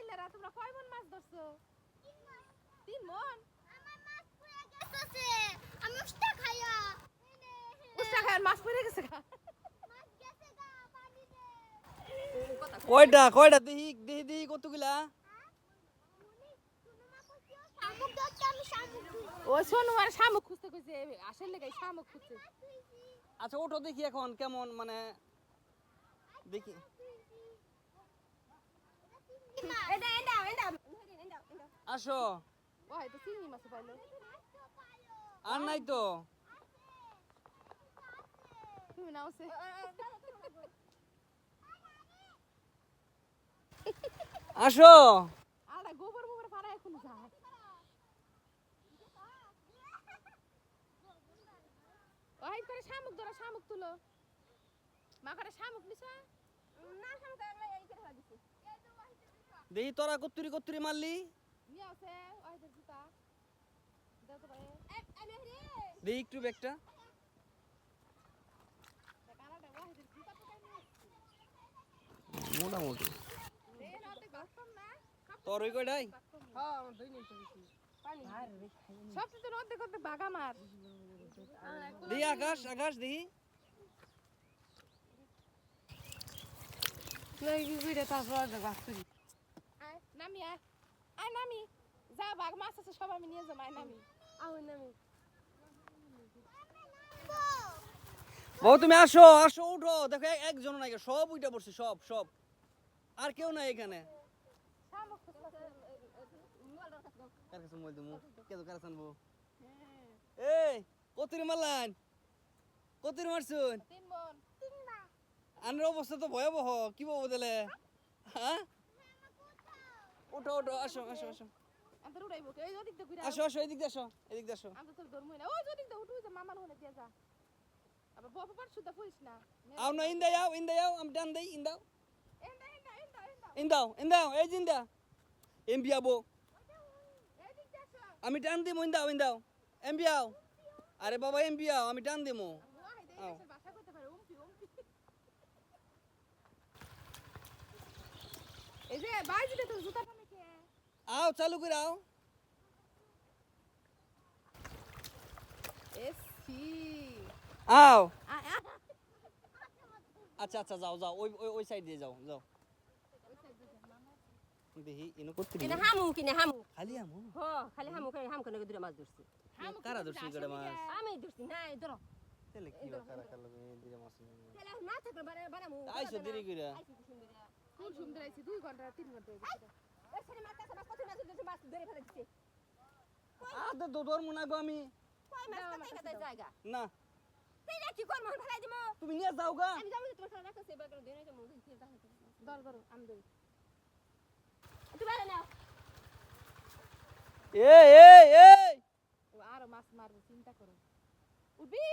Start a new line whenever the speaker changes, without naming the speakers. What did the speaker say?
আইলারা তোমরা কয় মন মাছ ধরছো? 3 মন।
আমার মাছ পুড়ে গেছে। আমি উস্তা খাইয়া।
উস্তা খায় মাছ পড়ে গেছে গা।
মাছ গেছে গা পানিতে।
কয়টা দেখি কতগুলা?
শামুক ধরতে আমি শামুক ধরছি।
ও সোনু আর শামুক খুঁজতে কইছে আসলে গাই শামুক খুঁজছে।
আচ্ছা ওঠো দেখি এখন কেমন মানে দেখি। আসো।
ও হয়তো চিংড়ি মাছ পাইলো।
আর নাই তো।
তুমি নাওছে।
আসো।
আরে গোবর মোবর ফাড়া এখন যায়। ওই করে শামুক ধরো শামুক তুলো। মা করে শামুক নিছা?
না শামুক আগলা এই করে ফেলা দিছি।
দেখি তোরা কত্তুরি মারলি।
নিয়ে আছে ওই জুতা। দাও তো ভাই।
আমি রে
দেখি একটু ব্যাগটা।
কালাটা ওই জুতা তো কাই
মোটামুটি।
রে নাতে বাস্তব না।
তোর ওই কয়টাই?
হ্যাঁ আমার দুই নিতে দিছি। পানি। সবচেয়ে তো অর্ধেক অর্ধেক বাগা মার।
দেখি আকাশ দেখি।
লাগি বিড়ে তারপর অর্ধেক বাস্তুরি। আয় নামি আয়। আয় নামি। যা বাগ মাছ আছে সব আমি নিয়ে যাবো আয় নামি। আও নামি।
বউ তুমি আসো উঠো দেখো একজন নাই সব উইটা পড়ছে সব আর কেউ নাই এখানে।
শামুক খুঁজতাছে।
কার কাছে মোবাইল দিমু কে তো কার আনবো?
হ্যাঁ।
এই কতরি মারলান কতরি মারছুন?
3 মন।
আনের অবস্থা তো ভয়াবহ কি বলবো তাহলে হ্যাঁ ওঠো আসো
আন্তর উড়াইবো কে ওই দিক দিয়ে ঘুরে
আসো এদিক দিয়ে আসো
আমরা তো ধরমই না ওই দিক দিয়ে উঠু যে মামার হনে দিয়া যা আবার বাবা পার সুদা ফুইস না
আও না ইন্দাও আমি টান দেই ইন্দাও এই জিন্দা এমবিয়াবো
এই দিক দিয়ে আসো
আমি টান দিমু ইন্দাও এমবিয়াও আরে বাবা এমবিয়াও আমি টান দিমু
ওই দেই দেশের ভাষা কইতে পারে উম্পি এই যে বাইজিতে তোর জুতা টানে কে
আও চালু করে আও
এসি
আও আচ্ছা যাও ওই সাইড দিয়ে যাও দেখি ইনো করতে
কিনে হামু
খালি আমু
হ খালি হামু খাই হাম করে দুটা মাছ ধরছি
কারা ধরছি গড়ে মাছ
আমি ধরছি নাই ধরো
তেলে কি কারা কালা দিলে মাছ
তাহলে না থাকলে বানামু
আইছো দেরি কইরা
আইছি কি সুন্দর
ফুল সুন্দর আইছি 2 ঘন্টা 3 ঘন্টা হয়ে গেছে
ওই ছেলে মাছ কাছে মাছ কত মাছ ধরছে মাছ ধরে ফেলে দিছে
আদে দোদর মুনাগো আমি
কই মাছ কাছে জায়গা
না
তুই না কি কর মন ফেলাই দিমু
তুমি নিয়ে যাও গা
আমি যাবো তোমার সাথে রাখছে এবার করে দেনে যাবো কি দাও
দর বড় আমি দই
তুই বারে নাও
এই
ও আর মাছ মারবে চিন্তা করো উঠবি